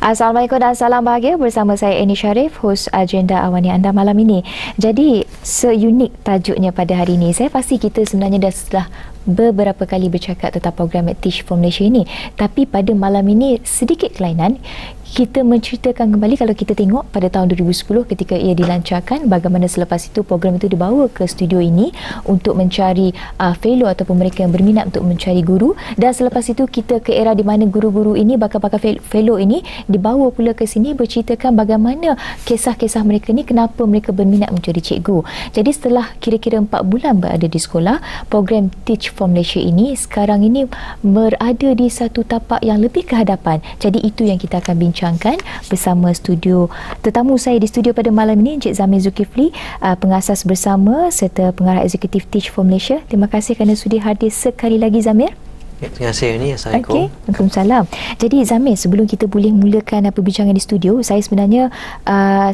Assalamualaikum dan salam bahagia bersama saya Eni Sharif, host agenda Awani anda malam ini. Jadi, seunik tajuknya pada hari ini. Saya pasti kita sebenarnya dah setelah beberapa kali bercakap tentang program Teach for Malaysia ini. Tapi pada malam ini sedikit kelainan. Kita menceritakan kembali kalau kita tengok pada tahun 2010 ketika ia dilancarkan, bagaimana selepas itu program itu dibawa ke studio ini untuk mencari fellow ataupun mereka yang berminat untuk mencari guru, dan selepas itu kita ke era di mana guru-guru ini, bakal-bakal fellow ini dibawa pula ke sini berceritakan bagaimana kisah-kisah mereka ni, kenapa mereka berminat menjadi cikgu. Jadi setelah kira-kira 4 bulan berada di sekolah, program Teach for Malaysia ini sekarang ini berada di satu tapak yang lebih ke hadapan. Jadi itu yang kita akan bincangkan bersama studio tetamu saya di studio pada malam ini, Encik Zamir Zulkifli, pengasas bersama serta pengarah eksekutif Teach for Malaysia. Terima kasih kerana sudi hadir sekali lagi, Zamir. Terima kasih, Eni. Assalamualaikum. Okay. Waalaikumsalam. Jadi Zamir, sebelum kita boleh mulakan perbincangan di studio, saya sebenarnya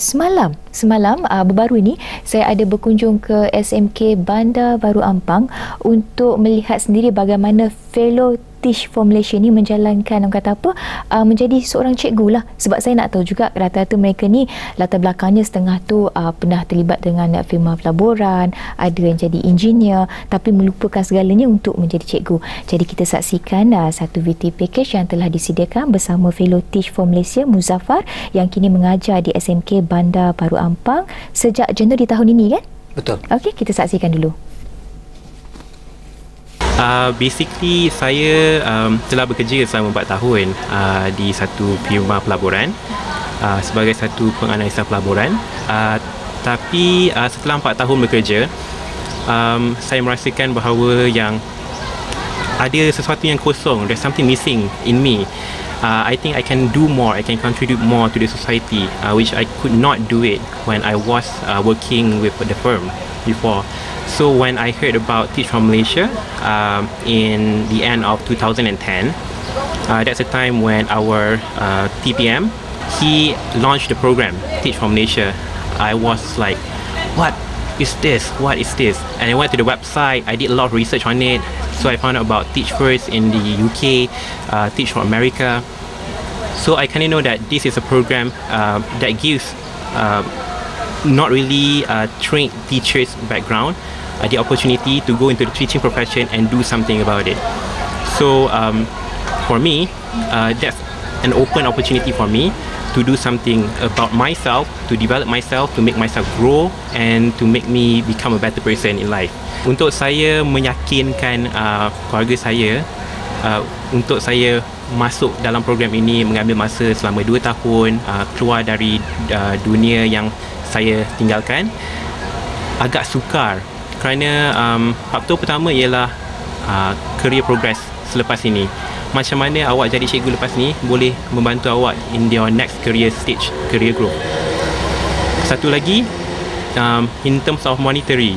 semalam baru ini saya ada berkunjung ke SMK Bandar Baru Ampang untuk melihat sendiri bagaimana fellow Teach for Malaysia ni menjalankan, menjadi seorang cikgu lah. Sebab saya nak tahu juga rata-rata mereka ni latar belakangnya setengah tu pernah terlibat dengan firma pelaburan, ada yang jadi engineer, tapi melupakan segalanya untuk menjadi cikgu. Jadi kita saksikan satu VT package yang telah disediakan bersama fellow Teach for Malaysia Muzaffar yang kini mengajar di SMK Bandar Baru Ampang sejak Januari tahun ini, kan? Betul. Okey, kita saksikan dulu. Basically saya telah bekerja selama 4 tahun di satu firma pelaburan sebagai satu penganalisa pelaburan, tapi setelah 4 tahun bekerja, saya merasakan bahawa yang ada sesuatu yang kosong. There's something missing in me. I think I can do more, I can contribute more to the society, which I could not do it when I was working with the firm before. So when I heard about Teach for Malaysia in the end of 2010, that's a time when our TPM, he launched the program Teach for Malaysia. I was like, what is this? What is this? And I went to the website, I did a lot of research on it. So I found out about Teach First in the UK, Teach for America. So I kind of know that this is a program that gives not really trained teachers background the opportunity to go into the teaching profession and do something about it. So for me, that's an open opportunity for me to do something about myself, to develop myself, to make myself grow and to make me become a better person in life. Untuk saya meyakinkan keluarga saya untuk saya masuk dalam program ini, mengambil masa selama 2 tahun, keluar dari dunia yang saya tinggalkan, agak sukar kerana faktor pertama ialah career progress selepas ini. Macam mana awak jadi cikgu lepas ni boleh membantu awak in your next career stage, career growth. Satu lagi, in terms of monetary,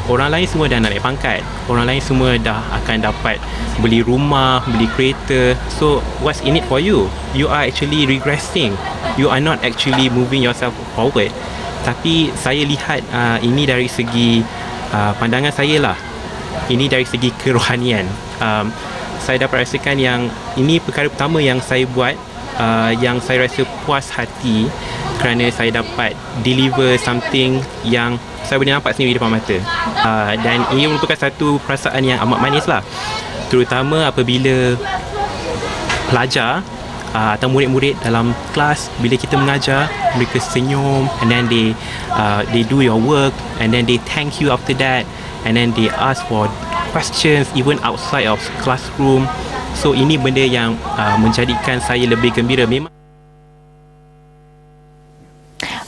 orang lain semua dah nak naik pangkat, orang lain semua dah akan dapat beli rumah, beli kereta. So what's in it for you? You are actually regressing, you are not actually moving yourself forward. Tapi saya lihat ini dari segi pandangan saya lah, ini dari segi kerohanian. Saya dapat rasakan yang ini perkara pertama yang saya buat yang saya rasa puas hati kerana saya dapat deliver something yang saya boleh nampak sendiri di depan mata, dan ini merupakan satu perasaan yang amat manis lah, terutama apabila pelajar atau murid-murid dalam kelas, bila kita mengajar, mereka senyum and then they do your work and then they thank you after that and then they ask for questions even outside of classroom. So ini benda yang menjadikan saya lebih gembira. Memang.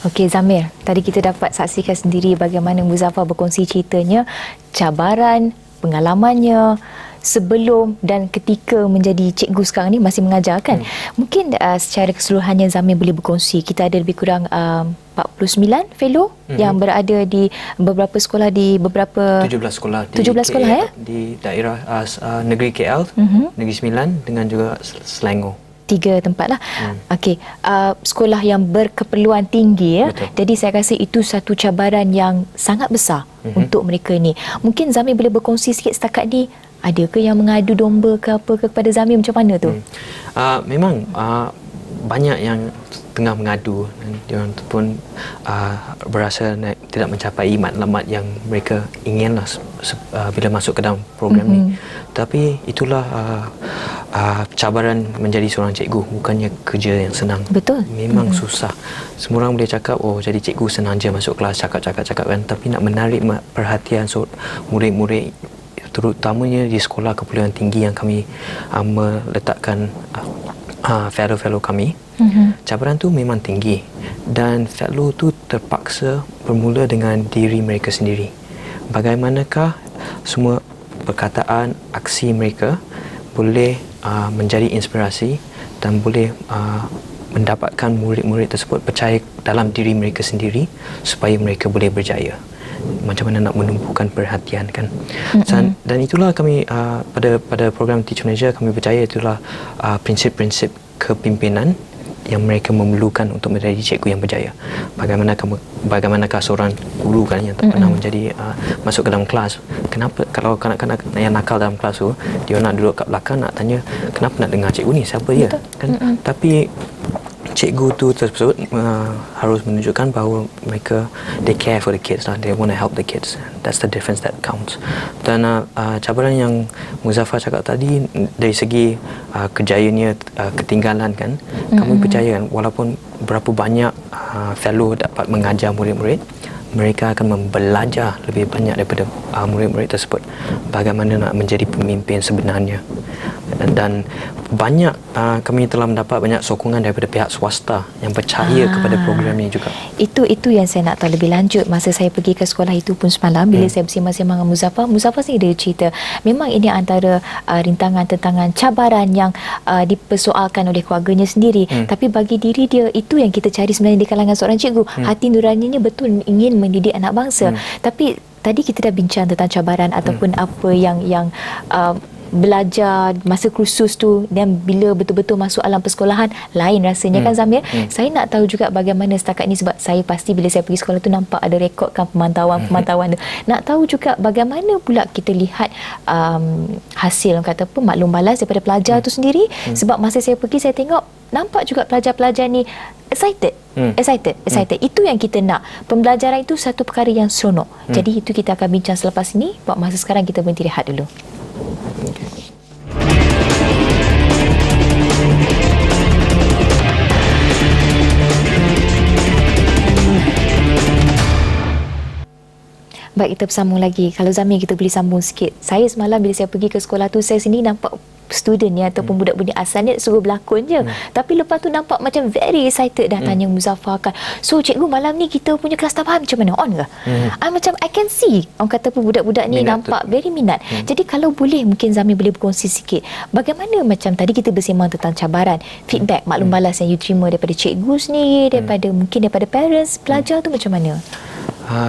Okey Zamir, tadi kita dapat saksikan sendiri bagaimana Muzaffar berkongsi ceritanya, cabaran, pengalamannya sebelum dan ketika menjadi cikgu sekarang ni, masih mengajar, kan? Mungkin secara keseluruhannya Zamir boleh berkongsi. Kita ada lebih kurang 49 fellow yang berada di beberapa sekolah, di beberapa 17 sekolah di 17 sekolah KL, ya? Di daerah negeri KL, Negeri Sembilan dengan juga Selangor. 3 tempat lah. Okey, sekolah yang berkeperluan tinggi ya. Betul. Jadi saya rasa itu satu cabaran yang sangat besar untuk mereka ni. Mungkin Zamir boleh berkongsi sikit setakat ni, ada ke yang mengadu domba ke apa ke kepada Zamir, macam mana tu? Memang banyak yang tengah mengadu dan diorang pun berasa tidak mencapai matlamat yang mereka inginlah bila masuk ke dalam program ni. Tapi itulah cabaran menjadi seorang cikgu, bukannya kerja yang senang. Betul. Memang susah. Semua orang boleh cakap, oh jadi cikgu senang je masuk kelas cakap kan, tapi nak menarik perhatian murid-murid, terutamanya di sekolah keperluan tinggi yang kami meletakkan fellow-fellow kami, cabaran tu memang tinggi, dan fellow tu terpaksa bermula dengan diri mereka sendiri. Bagaimanakah semua perkataan, aksi mereka boleh menjadi inspirasi dan boleh mendapatkan murid-murid tersebut percaya dalam diri mereka sendiri supaya mereka boleh berjaya. Macam mana nak menumpukan perhatian kan. Dan itulah kami pada program Teach Malaysia, kami percaya itulah prinsip-prinsip kepimpinan yang mereka memerlukan untuk menjadi cikgu yang berjaya. Bagaimanakah seorang guru kan yang tak pernah menjadi masuk ke dalam kelas. Kenapa kalau kanak-kanak yang nakal dalam kelas tu, dia nak duduk kat belakang, nak tanya kenapa nak dengar cikgu ni, siapa dia kan. Tapi cikgu tu tersebut harus menunjukkan bahawa mereka they care for the kids lah, they want to help the kids. That's the difference that counts. Dan cabaran yang Muzaffar cakap tadi dari segi kejayaannya, ketinggalan kan, kami percaya kan, walaupun berapa banyak fellow dapat mengajar murid-murid, mereka akan belajar lebih banyak daripada murid-murid tersebut bagaimana nak menjadi pemimpin sebenarnya. Dan banyak kami telah mendapat banyak sokongan daripada pihak swasta yang percaya kepada program ini juga. Itu yang saya nak tahu lebih lanjut. Masa saya pergi ke sekolah itu pun semalam, bila saya bersama-sama dengan Muzaffar sendiri dia cerita memang ini antara rintangan-tentangan, cabaran yang dipersoalkan oleh keluarganya sendiri. Tapi bagi diri dia, itu yang kita cari sebenarnya di kalangan seorang cikgu. Hati nuraninya betul ingin mendidik anak bangsa. Tapi tadi kita dah bincang tentang cabaran ataupun apa yang belajar masa kursus tu, dan bila betul-betul masuk alam persekolahan lain rasanya kan Zamir. Saya nak tahu juga bagaimana setakat ni, sebab saya pasti bila saya pergi sekolah tu nampak ada rekodkan pemantauan tu. Nak tahu juga bagaimana pula kita lihat hasil kata apa maklum balas daripada pelajar tu sendiri. Sebab masa saya pergi, saya tengok nampak juga pelajar-pelajar ni excited. Itu yang kita nak. Pembelajaran itu satu perkara yang seronok. Jadi itu kita akan bincang selepas ini. Buat masa sekarang kita berhenti rehat dulu. Baik, kita bersambung lagi. Kalau Zamir kita boleh sambung sikit. Saya semalam bila saya pergi ke sekolah tu, saya sendiri nampak student ya, ataupun budak-budak asalnya suruh berlakon je. Tapi lepas tu nampak macam very excited dah tanya Muzaffar kan. So cikgu malam ni kita punya kelas tambahan macam mana? On ke? Macam I can see. Orang kata pun budak-budak ni minat nampak very minat. Jadi kalau boleh mungkin Zamir boleh berkongsi sikit. Bagaimana macam tadi kita bersembang tentang cabaran, feedback, maklum balas yang you terima daripada cikgu sendiri, daripada mungkin daripada parents, pelajar tu macam mana?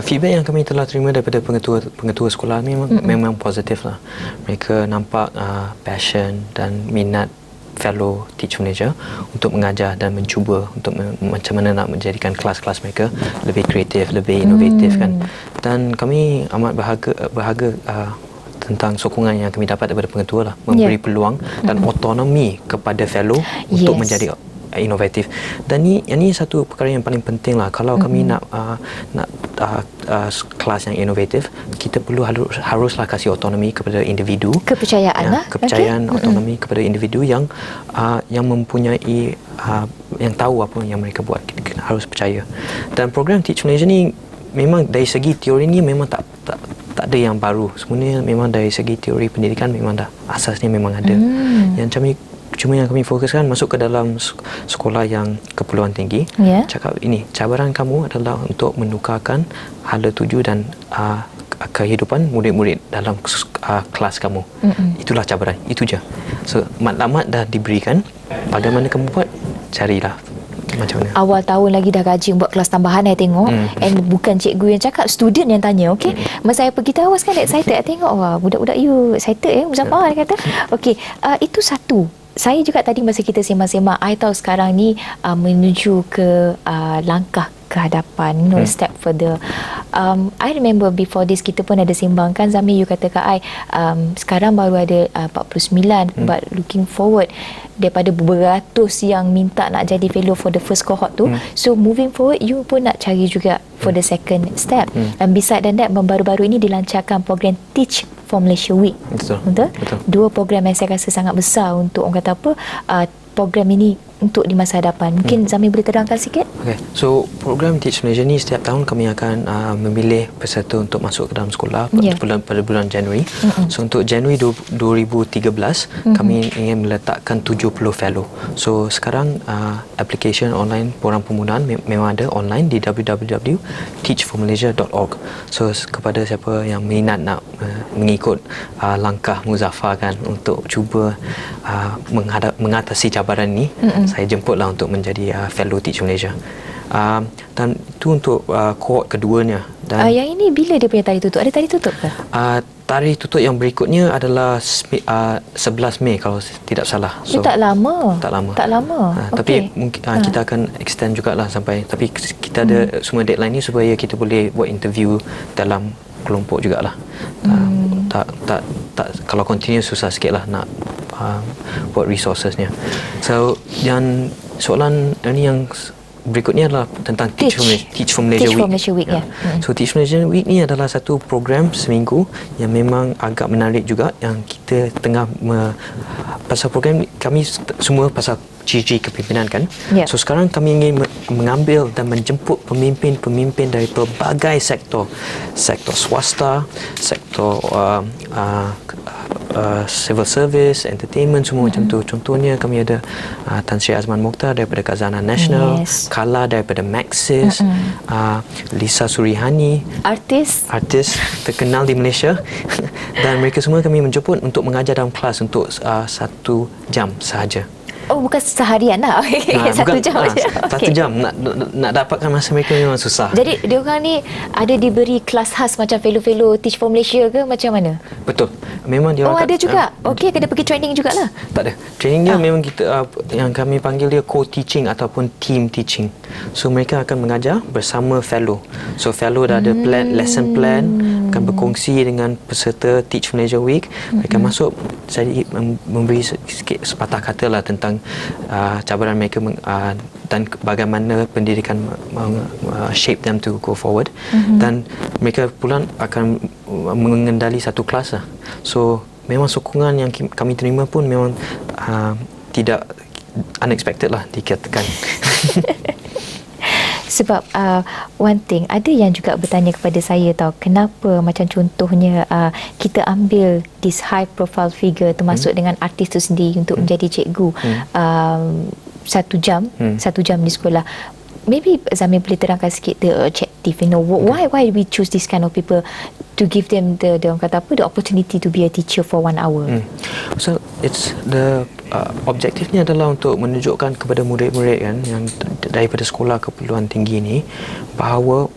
Feedback yang kami telah terima daripada pengetua sekolah memang positif lah. Mereka nampak passion dan minat fellow Teach Malaysia untuk mengajar dan mencuba untuk macam mana nak menjadikan kelas-kelas mereka lebih kreatif, lebih inovatif kan. Dan kami amat berharga tentang sokongan yang kami dapat daripada pengetua lah, memberi peluang dan autonomi kepada fellow untuk menjadi inovatif. Dan ini satu perkara yang paling penting lah. Kalau kami nak kelas yang inovatif, kita perlu haruslah kasih autonomi kepada individu, kepercayaan, autonomi kepada individu yang mempunyai yang tahu apa yang mereka buat. Kita harus percaya. Dan program Teach Malaysia ni memang dari segi teori ni memang tak ada yang baru. Sebenarnya memang dari segi teori pendidikan memang dah asasnya memang ada. Cuma yang kami fokuskan masuk ke dalam sekolah yang keperluan tinggi. Cakap ini, cabaran kamu adalah untuk menukarkan hala tuju dan kehidupan murid-murid dalam kelas kamu. Itulah cabaran, itu je. So matlamat dah diberikan, bagaimana kamu buat, carilah macam mana. Awal tahun lagi dah gaji buat kelas tambahan, saya tengok. And bukan cikgu yang cakap, student yang tanya. Okay, masa saya pergi tahu kan excited, saya tengok wah budak-budak you excited Muzaffar kata. Okay, itu satu. Saya juga tadi masa kita sembang-sembang, I tahu sekarang ni menuju ke langkah ke hadapan, step further. I remember before this kita pun ada sembangkan, Zamir, you kata kat I, sekarang baru ada 49, but looking forward daripada beratus yang minta nak jadi fellow for the first cohort tu, so moving forward you pun nak cari juga for the second step. And beside than that, baru-baru ini dilancarkan program Teach for Malaysia Week. Betul? Dua program yang saya rasa sangat besar untuk orang kata apa, program ini untuk di masa hadapan. Mungkin Zamir boleh terangkan sikit? Okay. So program Teach Malaysia ni setiap tahun kami akan memilih peserta untuk masuk ke dalam sekolah pada bulan Januari. So untuk Januari 2013 kami ingin meletakkan 70 fellow. So sekarang application online program pemudaan memang ada online di www.teachformalaysia.org. So kepada siapa yang minat nak mengikut langkah Muzaffar kan untuk cuba mengatasi cabaran ni, saya jemputlah untuk menjadi fellow Teach Malaysia. Dan itu untuk kohort keduanya. Dan yang ini bila dia punya tarikh tutup? Ada tarikh tutup ke? Tarikh tutup yang berikutnya adalah 11 Mei kalau tidak salah. So, tak lama. Tak lama. Tapi mungkin kita akan extend jugalah sampai, tapi kita ada semua deadline ni supaya kita boleh buat interview dalam kelompok jugalah. Tak kalau continue susah sikit lah nak buat resourcesnya. So yang soalan ini yang berikutnya adalah tentang Teach for Malaysia Week. So Teach Malaysia Week ni adalah satu program seminggu yang memang agak menarik juga, yang kita tengah pasal program kami semua pasal ciri kepimpinan kan. So sekarang kami ingin mengambil dan menjemput pemimpin-pemimpin dari pelbagai sektor swasta, sektor civil service, entertainment, semua macam tu. Contohnya kami ada Tan Sri Azman Mokhtar daripada Khazanah Nasional, Kala daripada Maxis, Lisa Surihani, artis terkenal di Malaysia dan mereka semua kami menjemput untuk mengajar dalam kelas untuk 1 jam sahaja. Oh, bukan seharian lah. Satu jam saja. Satu jam. Nak dapatkan masa mereka memang susah. Jadi, dia orang ni ada diberi kelas khas macam fellow Teach for Malaysia ke macam mana? Betul. Memang dia orang ada juga? Okey, kena pergi training jugalah? Tak ada. Training dia memang kita, yang kami panggil dia co-teaching ataupun team teaching. So, mereka akan mengajar bersama fellow. So, fellow dah ada lesson plan, akan berkongsi dengan peserta Teach for Malaysia Week. Mereka masuk, saya memberi sikit sepatah kata lah tentang cabaran mereka dan bagaimana pendidikan shape them to go forward. Dan mereka pula akan mengendali satu kelas lah. So memang sokongan yang kami terima pun memang tidak unexpected lah dikatakan. Sebab one thing, ada yang juga bertanya kepada saya tahu, kenapa macam contohnya kita ambil this high profile figure termasuk dengan artis tu sendiri untuk menjadi cikgu 1 jam di sekolah. Maybe Zamir boleh terangkan sikit the objective, why we choose this kind of people to give them the opportunity to be a teacher for 1 hour. So it's the objektifnya adalah untuk menunjukkan kepada murid-murid kan yang daripada sekolah keperluan tinggi ni, bahawa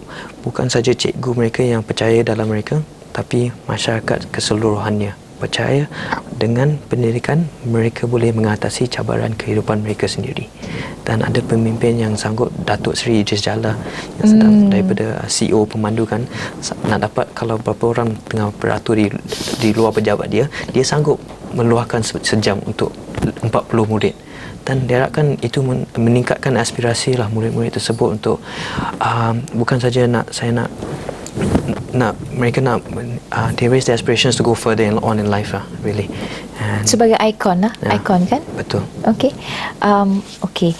bukan saja cikgu mereka yang percaya dalam mereka, tapi masyarakat keseluruhannya percaya dengan pendidikan mereka boleh mengatasi cabaran kehidupan mereka sendiri. Dan ada pemimpin yang sanggup, Datuk Seri Idris Jallah yang sedang daripada CEO pemandu kan, nak dapat kalau berapa orang tengah beratur di luar pejabat dia sanggup meluahkan sejam untuk 40 murid. Dan diharapkan itu meningkatkan aspirasi lah murid-murid tersebut untuk bukan saja mereka nak they raise their aspirations to go further on in life lah, really. And sebagai ikon lah, ikon kan? Betul. Okey. Okey.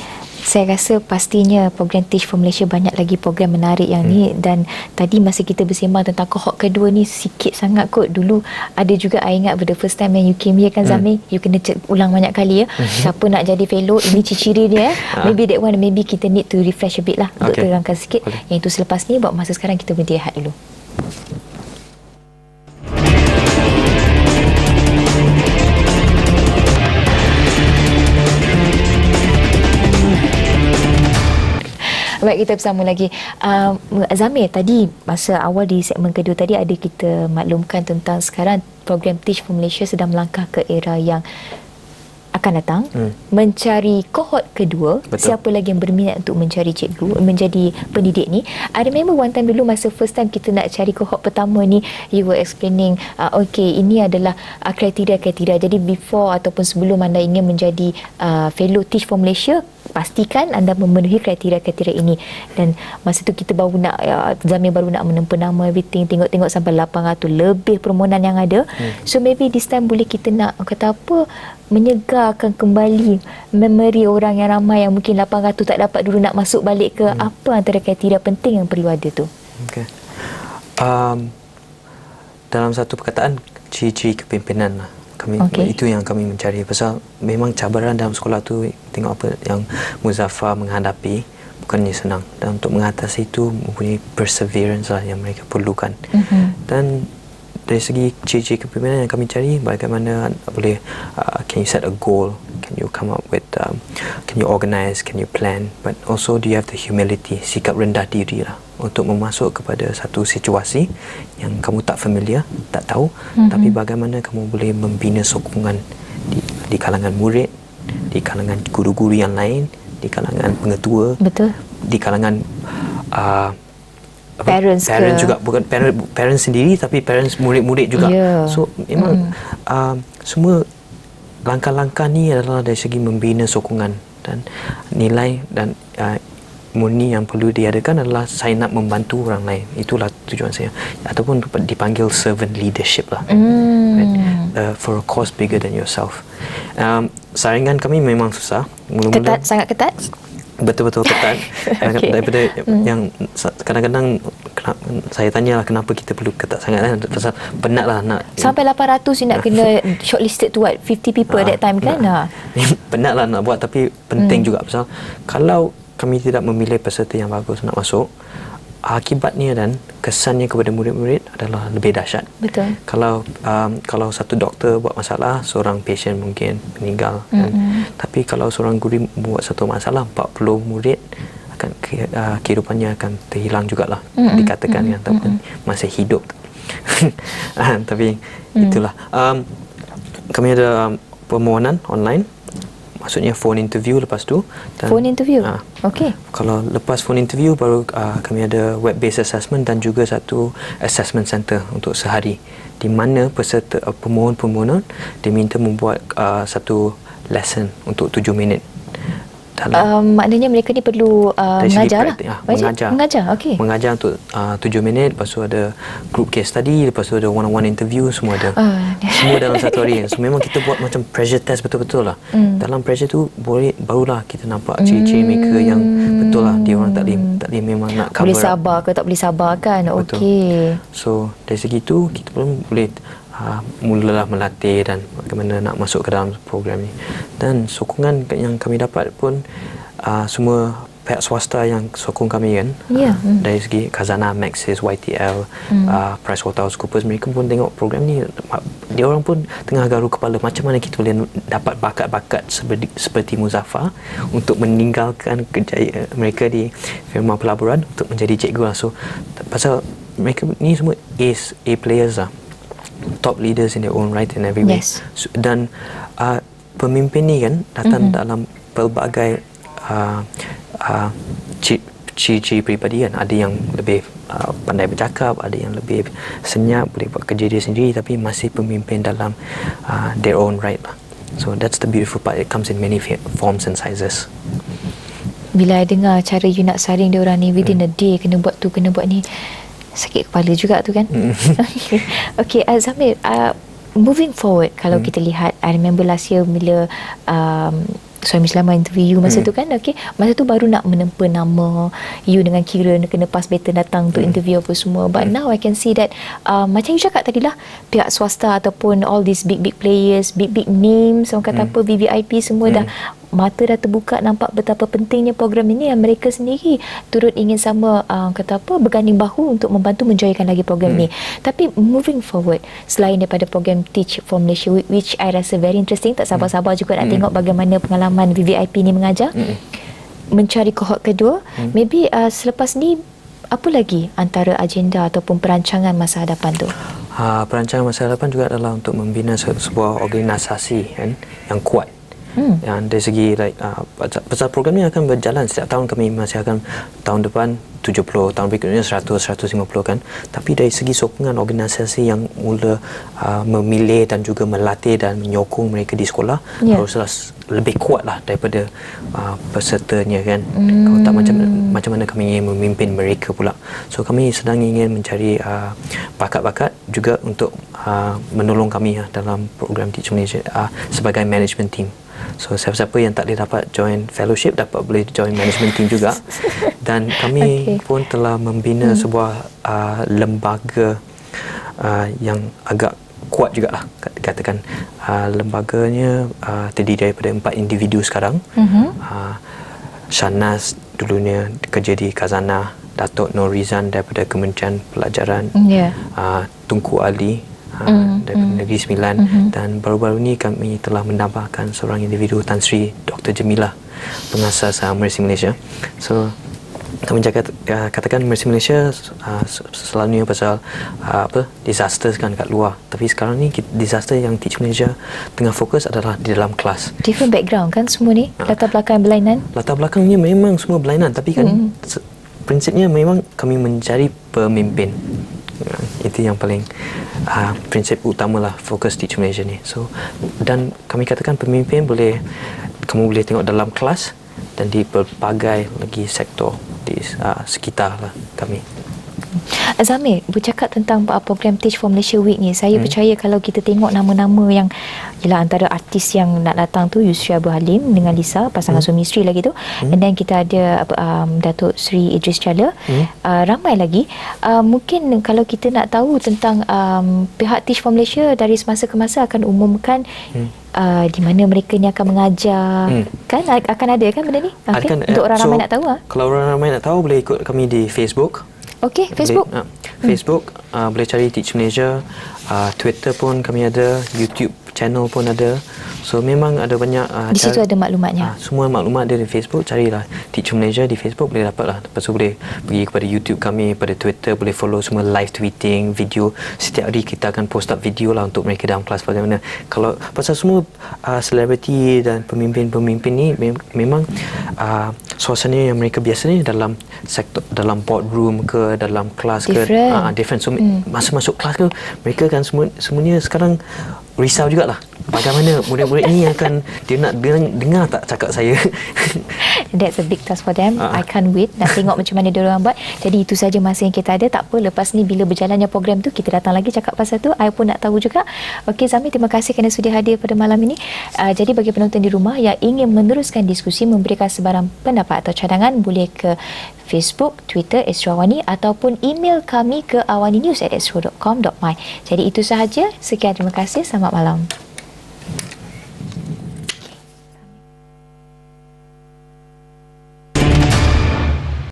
Saya rasa pastinya program Teach for Malaysia banyak lagi program menarik yang ni, dan tadi masa kita bersembang tentang kohort kedua ni sikit sangat kot. Dulu ada juga, I ingat the first time yang you came here kan Zamir, you kena ulang banyak kali ya. Siapa nak jadi fellow, ini ciri-ciri dia. Maybe that one, maybe kita need to refresh a bit lah untuk terangkan sikit. Yang itu selepas ni, buat masa sekarang kita berhenti rehat dulu. Baik, kita bersama lagi. Zamir, tadi masa awal di segmen kedua tadi ada kita maklumkan tentang sekarang program Teach for Malaysia sedang melangkah ke era yang akan datang, mencari kohort kedua. Betul. Siapa lagi yang berminat untuk mencari cikgu, menjadi pendidik ni. I remember one time dulu masa first time kita nak cari kohort pertama ni, you were explaining, okay, ini adalah kriteria-kriteria. Jadi before ataupun sebelum anda ingin menjadi fellow Teach for Malaysia, pastikan anda memenuhi kriteria-kriteria ini. Dan masa tu kita baru nak, Zamir baru nak menempa nama, everything, tengok-tengok sampai 800 lebih permohonan yang ada. So maybe this time boleh kita nak kata apa, menyegarkan kembali memori orang yang ramai yang mungkin 800 tak dapat dulu nak masuk balik ke. Apa antara kriteria penting yang perlu ada tu? Okay. Dalam satu perkataan, ciri-ciri kepimpinan lah. Itu yang kami mencari. Pasal memang cabaran dalam sekolah tu, tengok apa yang Muzaffar menghadapi, bukannya senang. Dan untuk mengatasi itu mempunyai perseverance lah yang mereka perlukan. Dan dari segi ciri-ciri kepimpinan yang kami cari, bagaimana boleh can you set a goal, can you come up with can you organize, can you plan, but also do you have the humility, sikap rendah diri lah, untuk memasuk kepada satu situasi yang kamu tak familiar, tak tahu, tapi bagaimana kamu boleh membina sokongan di kalangan murid, di kalangan guru-guru yang lain, di kalangan pengetua, betul, di kalangan parents juga, bukan parents sendiri tapi parents murid-murid juga. So memang semua langkah-langkah ni adalah dari segi membina sokongan dan nilai dan murni yang perlu diadakan adalah saya nak membantu orang lain. Itulah tujuan saya, ataupun dipanggil servant leadership lah, right? For a cause bigger than yourself. Saringan kami memang susah, mula-mula ketat, sangat ketat. Betul-betul ketat. Okay. Daripada yang kadang-kadang saya tanyalah kenapa kita perlu ketat sangat kan, pasal penatlah nak sampai 800 nak kena shortlisted to what 50 people at that time kan. Penatlah nak buat, tapi penting juga pasal kalau kami tidak memilih peserta yang bagus nak masuk, akibatnya dan kesannya kepada murid-murid adalah lebih dahsyat. Betul. Kalau satu doktor buat masalah, seorang pasien mungkin meninggal kan? Tapi kalau seorang guru buat satu masalah, 40 murid akan kehidupannya akan terhilang jugalah, dikatakan kan, ataupun masih hidup. Tapi itulah, kami ada permohonan online, maksudnya phone interview lepas tu. Dan, phone interview? Okey. Kalau lepas phone interview, baru kami ada web-based assessment dan juga satu assessment center untuk sehari, di mana peserta pemohon-pemohon diminta membuat satu lesson untuk 7 minit. Maknanya mereka ni perlu mengajar lah. Mengajar, okey. Mengajar untuk 7 minit, lepas tu ada group case study, lepas tu ada one-on-one interview, semua ada. Semua dalam satu hari. So memang kita buat macam pressure test betul-betul lah. Dalam pressure tu barulah kita nampak ciri-ciri mereka yang betul lah, dia orang tak boleh memang nak cover. Boleh sabar ke tak boleh sabar kan. Okey. So dari segi tu kita pun boleh mulalah melatih dan bagaimana nak masuk ke dalam program ni. Dan sokongan yang kami dapat pun semua pihak swasta yang sokong kami kan, dari segi Khazanah, Maxis, YTL, PricewaterhouseCoopers, mereka pun tengok program ni, dia orang pun tengah garu kepala macam mana kita boleh dapat bakat-bakat seperti Muzaffar untuk meninggalkan kerjaya mereka di firma pelaburan untuk menjadi cikgu lah. So pasal mereka ni semua A players lah, top leaders in their own right in every way. So, dan pemimpin ni kan datang dalam pelbagai ciri-ciri peribadi kan. Ada yang lebih pandai bercakap, ada yang lebih senyap, boleh buat kerja dia sendiri, tapi masih pemimpin dalam their own right lah. So that's the beautiful part. It comes in many forms and sizes. Bila I dengar cara you nak saring dia orang ni within a day, kena buat tu, kena buat ni, sakit kepala juga tu kan. Okay, Zamir, moving forward, kalau kita lihat, I remember last year bila Suami Selamat interview you masa tu kan, okay, masa tu baru nak menempa nama you dengan Kira kena pass baton datang untuk interview apa semua, but now I can see that macam you cakap tadi lah, pihak swasta ataupun all these big players, big names, orang kata apa, VVIP semua dah mata dah terbuka, nampak betapa pentingnya program ini, yang mereka sendiri turut ingin sama kata apa, berganding bahu untuk membantu menjayakan lagi program ini. Tapi moving forward, selain daripada program Teach for Malaysia, which I rasa very interesting, tak sabar-sabar juga nak tengok bagaimana pengalaman VVIP ni mengajar, mencari kohort kedua, maybe selepas ni apa lagi antara agenda ataupun perancangan masa hadapan tu? Perancangan masa hadapan juga adalah untuk membina sebuah organisasi kan, yang kuat, Dan dari segi pasal program ni akan berjalan setiap tahun. Kami masih akan tahun depan 70, tahun berikutnya 100, 150 kan. Tapi dari segi sokongan organisasi yang mula memilih dan juga melatih dan menyokong mereka di sekolah haruslah lebih kuat lah daripada pesertanya kan. Kalau tak macam mana kami ingin memimpin mereka pula. So kami sedang ingin mencari bakat-bakat juga untuk menolong kami dalam program Teach Malaysia sebagai management team. So siapa-siapa yang tak boleh dapat join fellowship boleh join management team juga. Dan kami pun telah membina sebuah lembaga yang agak kuat jugalah, katakan. Lembaganya terdiri daripada 4 individu sekarang. Shahnaz dulunya kerja di Khazanah, Datuk Nur Rizan daripada Kementerian Pelajaran, Tunku Ali daripada Negeri Sembilan, dan baru-baru ini kami telah menambahkan seorang individu, Tan Sri Dr. Jemilah, pengasas Mercy Malaysia. So kami katakan Mercy Malaysia selalunya pasal disaster kan kat luar, tapi sekarang ni disaster yang Teach Malaysia tengah fokus adalah di dalam kelas. Different background kan semua ni, latar belakang berlainan. Latar belakangnya memang semua berlainan, tapi kan prinsipnya memang kami mencari pemimpin. Itu yang paling prinsip utamalah fokus Teach Malaysia ni. So, dan kami katakan pemimpin kamu boleh tengok dalam kelas dan di berbagai lagi sektor di sekitar lah kami. Zamir, bercakap tentang program Teach for Malaysia Week ni, saya percaya kalau kita tengok nama-nama yang ialah antara artis yang nak datang tu, Yusri Abdul Halim dengan Lisa, pasangan suami isteri lagi tu, and then kita ada Datuk Seri Idris Jala, ramai lagi. Mungkin kalau kita nak tahu tentang pihak Teach for Malaysia dari semasa ke masa akan umumkan di mana mereka ni akan mengajar, kan akan ada kan benda ni? Untuk orang ramai nak tahu. Kalau orang ramai nak tahu boleh ikut kami di Facebook. Okey, Facebook. Facebook boleh cari Teach Malaysia. Twitter pun kami ada, YouTube channel pun ada. So memang ada banyak di situ ada maklumatnya. Semua maklumat ada di Facebook. Carilah Teach Malaysia di Facebook, boleh dapat lah. Lepas tu boleh pergi kepada YouTube kami, pada Twitter boleh follow semua live tweeting, video. Setiap hari kita akan post up video lah untuk mereka dalam kelas bagaimana. Kalau pasal semua selebriti dan pemimpin-pemimpin ni memang suasana yang mereka biasanya dalam sektor, dalam boardroom ke dalam kelas ke different. So masa masuk kelas ke mereka kan semuanya sekarang risau jugalah bagaimana murid-murid ni akan dia nak dengar tak cakap saya. That's a big task for them. I can't wait nak tengok macam mana dia orang buat. Jadi itu saja masa yang kita ada. Tak apa, lepas ni bila berjalannya program tu kita datang lagi cakap pasal tu. I pun nak tahu juga. Okey Zamir, terima kasih kerana sudi hadir pada malam ini. Jadi bagi penonton di rumah yang ingin meneruskan diskusi, memberikan sebarang pendapat atau cadangan, boleh ke Facebook, Twitter Astro Awani ataupun email kami ke awaninews@astro.com.my. Jadi itu sahaja. Sekian, terima kasih. Selamat malam.